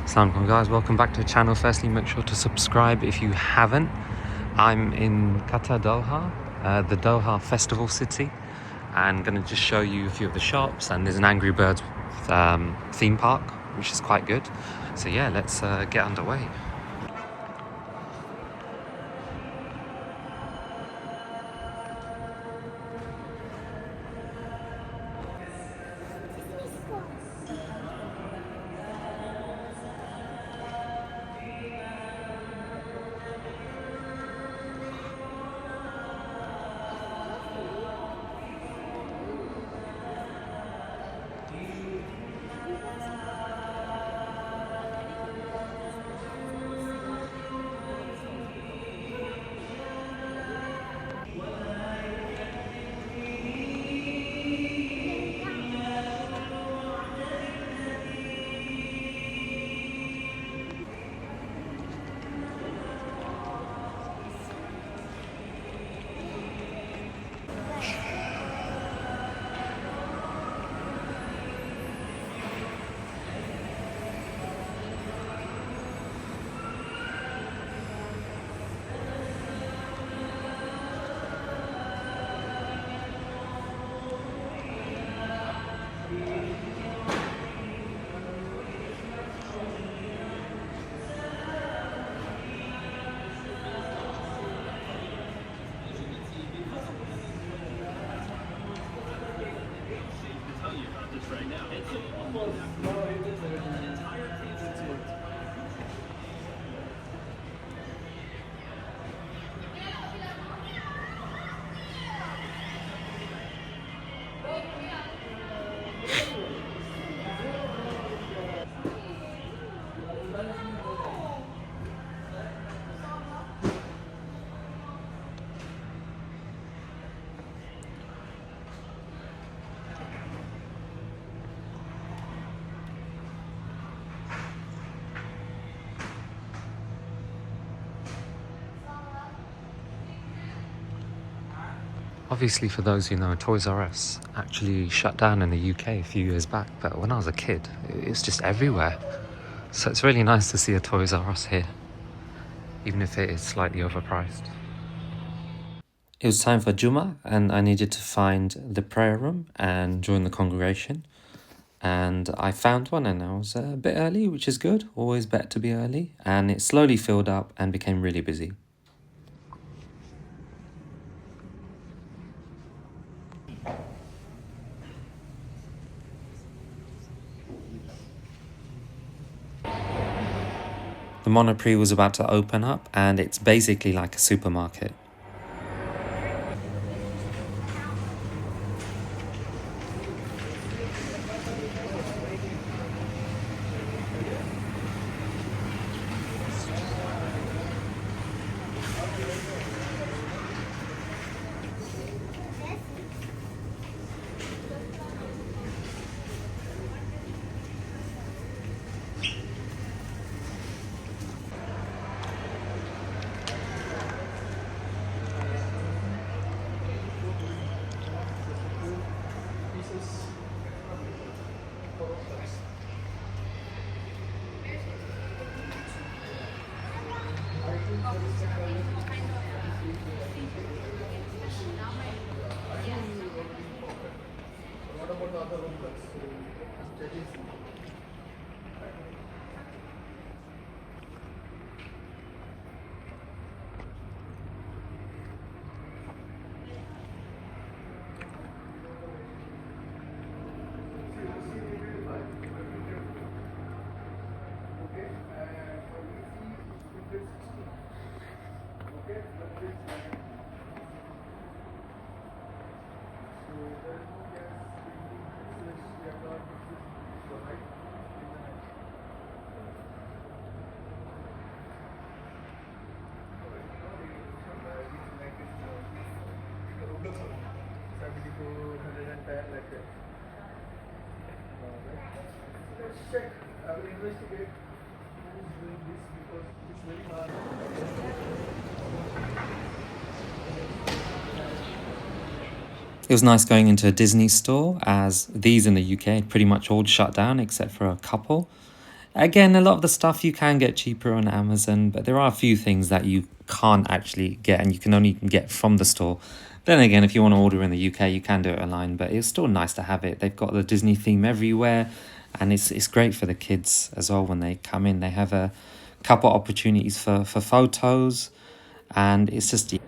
Assalamualaikum guys, welcome back to the channel. Firstly, make sure to subscribe if you haven't. I'm in Qatar, Doha, the Doha Festival City, and gonna just show you a few of the shops. And there's an Angry Birds theme park, which is quite good. So yeah, let's get underway. Obviously, for those who know, Toys R Us actually shut down in the UK a few years back, but when I was a kid, it's just everywhere. So it's really nice to see a Toys R Us here, even if it is slightly overpriced. It was time for Juma, and I needed to find the prayer room and join the congregation. And I found one, and I was a bit early, which is good. Always better to be early. And it slowly filled up and became really busy. The Monoprix was about to open up, and it's basically like a supermarket. Check. I will investigate who's doing this because it's very hard. It was nice going into a Disney store, as these in the UK had pretty much all shut down except for a couple. Again, a lot of the stuff you can get cheaper on Amazon, but there are a few things that you can't actually get and you can only get from the store. Then again, if you want to order in the UK, you can do it online, but it's still nice to have it. They've got the Disney theme everywhere, and it's great for the kids as well when they come in. They have a couple opportunities for photos, and it's just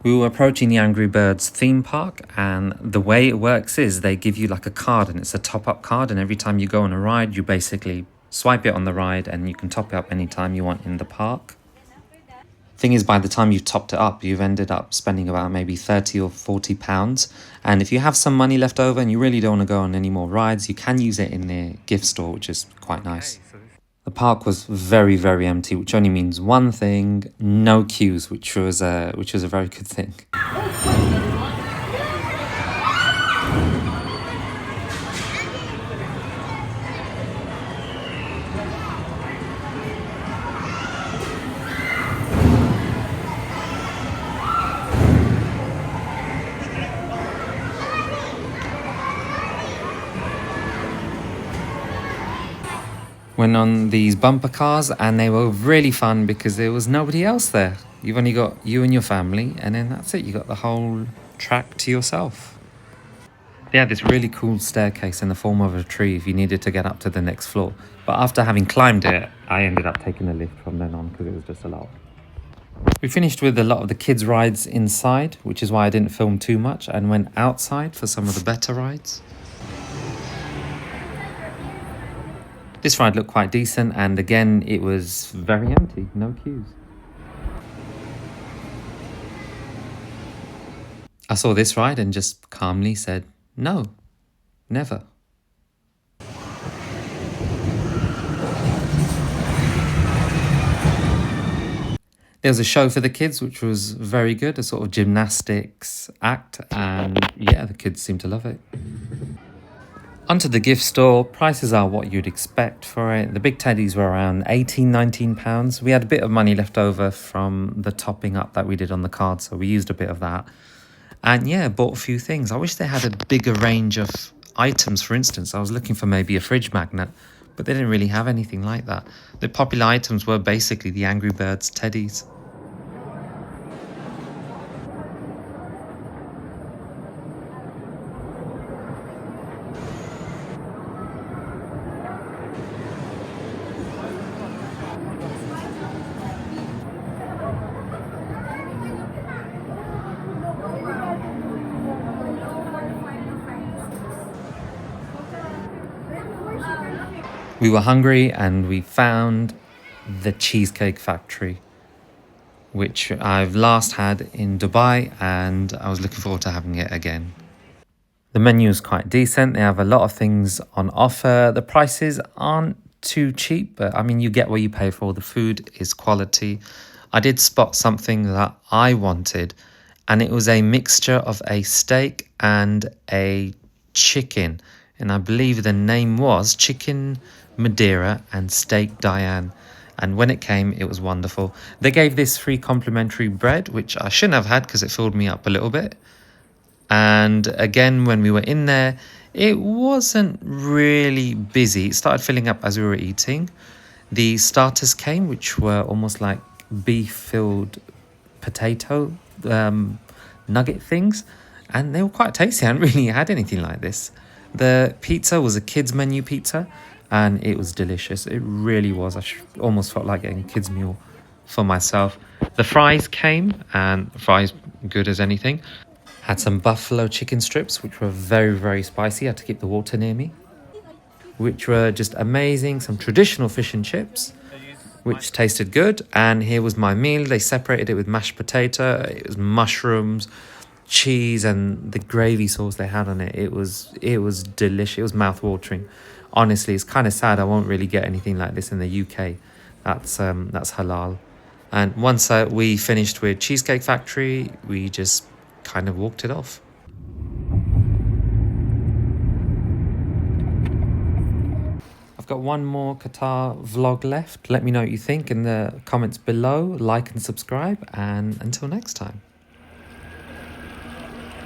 we were approaching the Angry Birds theme park, and the way it works is they give you like a card, and it's a top-up card, and every time you go on a ride, you basically swipe it on the ride, and you can top it up anytime you want in the park. Thing is, by the time you've topped it up, you've ended up spending about maybe 30 or 40 pounds. And if you have some money left over and you really don't want to go on any more rides, you can use it in the gift store, which is quite nice. The park was very, very empty, which only means one thing: no queues, which was a very good thing. Went on these bumper cars, and they were really fun because there was nobody else there. You've only got you and your family, and then that's it. You got the whole track to yourself. They had this really cool staircase in the form of a tree if you needed to get up to the next floor. But after having climbed it, I ended up taking a lift from then on because it was just a lot. We finished with a lot of the kids' rides inside, which is why I didn't film too much, and went outside for some of the better rides. This ride looked quite decent, and again, it was very empty, no queues. I saw this ride and just calmly said, no, never. There was a show for the kids, which was very good, a sort of gymnastics act, and yeah, the kids seemed to love it. Onto the gift store. Prices are what you'd expect for it. The big teddies were around £18-19. We had a bit of money left over from the topping up that we did on the card, so we used a bit of that. And yeah, bought a few things. I wish they had a bigger range of items. For instance, I was looking for maybe a fridge magnet, but they didn't really have anything like that. The popular items were basically the Angry Birds teddies. We were hungry and we found the Cheesecake Factory, which I've last had in Dubai, and I was looking forward to having it again. The menu is quite decent. They have a lot of things on offer. The prices aren't too cheap, but I mean, you get what you pay for. The food is quality. I did spot something that I wanted, and it was a mixture of a steak and a chicken. And I believe the name was Chicken Madeira and Steak Diane. And when it came, it was wonderful. They gave this free complimentary bread, which I shouldn't have had because it filled me up a little bit. And again, when we were in there, it wasn't really busy. It started filling up as we were eating. The starters came, which were almost like beef-filled potato nugget things. And they were quite tasty. I hadn't really had anything like this. The pizza was a kids menu pizza, and it was delicious. It really was. I almost felt like getting a kids meal for myself. The fries came, and fries good as anything. Had some buffalo chicken strips, which were very, very spicy. I had to keep the water near me, which were just amazing. Some traditional fish and chips, which tasted good. And here was my meal. They separated it with mashed potato. It was mushrooms, cheese, and the gravy sauce they had on it. It was delicious. It was mouth-watering. Honestly, it's kind of sad I won't really get anything like this in the UK. That's halal. And once we finished with Cheesecake Factory, we just kind of walked it off. I've got one more Qatar vlog left. Let me know what you think in the comments below. Like and subscribe. And until next time.